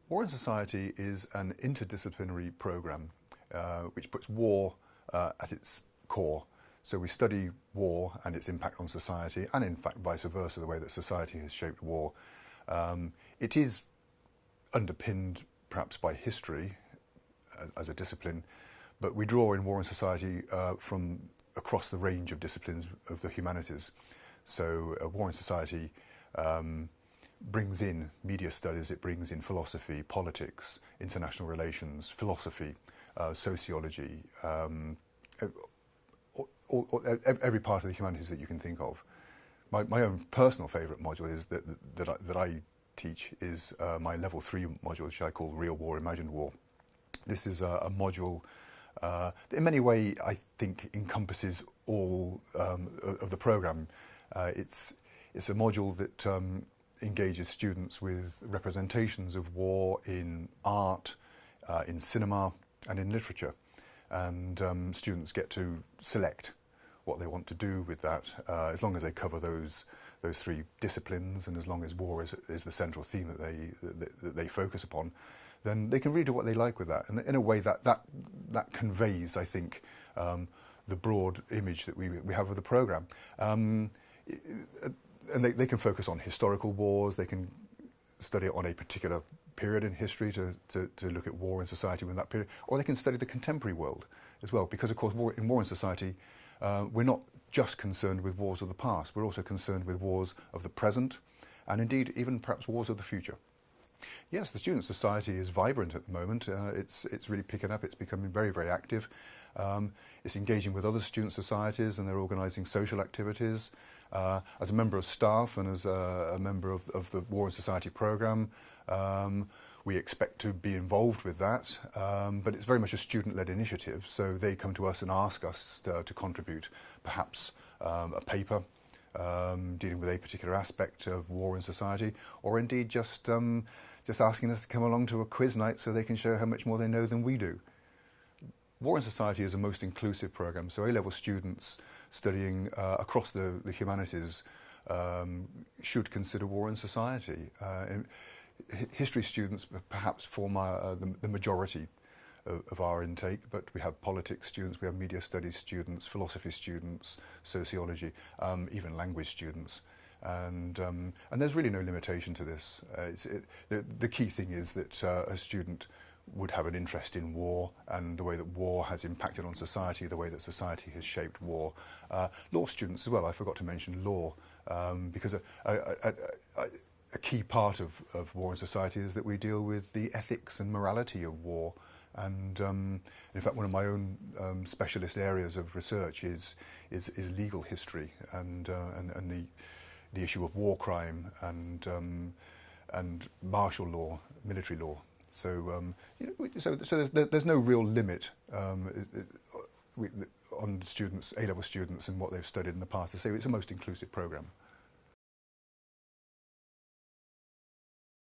War in Society is an interdisciplinary program which puts war at its core. So we study war and its impact on society, and in fact vice versa, the way that society has shaped war. It is underpinned perhaps by history as a discipline, but we draw in War in Society from across the range of disciplines of the humanities. So War in Society brings in media studies, it brings in philosophy, politics, international relations, philosophy, sociology, every part of the humanities that you can think of. My own personal favourite module is that I teach is my level 3 module, which I call Real War, Imagined War. This is a module that in many ways I think encompasses all of the programme. It's a module that engages students with representations of war in art, in cinema and in literature, and students get to select what they want to do with that, as long as they cover those three disciplines, and as long as war is the central theme that they focus upon, then they can really do what they like with that. And in a way that conveys, I think, the broad image that we have of the programme. And they can focus on historical wars, they can study it on a particular period in history to look at war in society within that period, or they can study the contemporary world as well, because of course in War in Society we're not just concerned with wars of the past, we're also concerned with wars of the present, and indeed even perhaps wars of the future. Yes, the student society is vibrant at the moment. It's really picking up. It's becoming very, very active. It's engaging with other student societies, and they're organising social activities. As a member of staff and as a member of the War in Society programme, we expect to be involved with that, but it's very much a student-led initiative, so they come to us and ask us to contribute perhaps a paper dealing with a particular aspect of war in society, or indeed just asking us to come along to a quiz night so they can show how much more they know than we do. War in Society is a most inclusive programme, so A-level students studying across the humanities should consider War in Society. History students perhaps form the majority of our intake, but we have politics students, we have media studies students, philosophy students, sociology, even language students. And there's really no limitation to this. The key thing is that a student would have an interest in war and the way that war has impacted on society, the way that society has shaped war. Law students as well, I forgot to mention law, because a key part of War in Society is that we deal with the ethics and morality of war. And in fact, one of my own specialist areas of research is legal history and the issue of war crime and martial law, military law. So there's no real limit on students, A-level students, and what they've studied in the past. I say it's a most inclusive programme.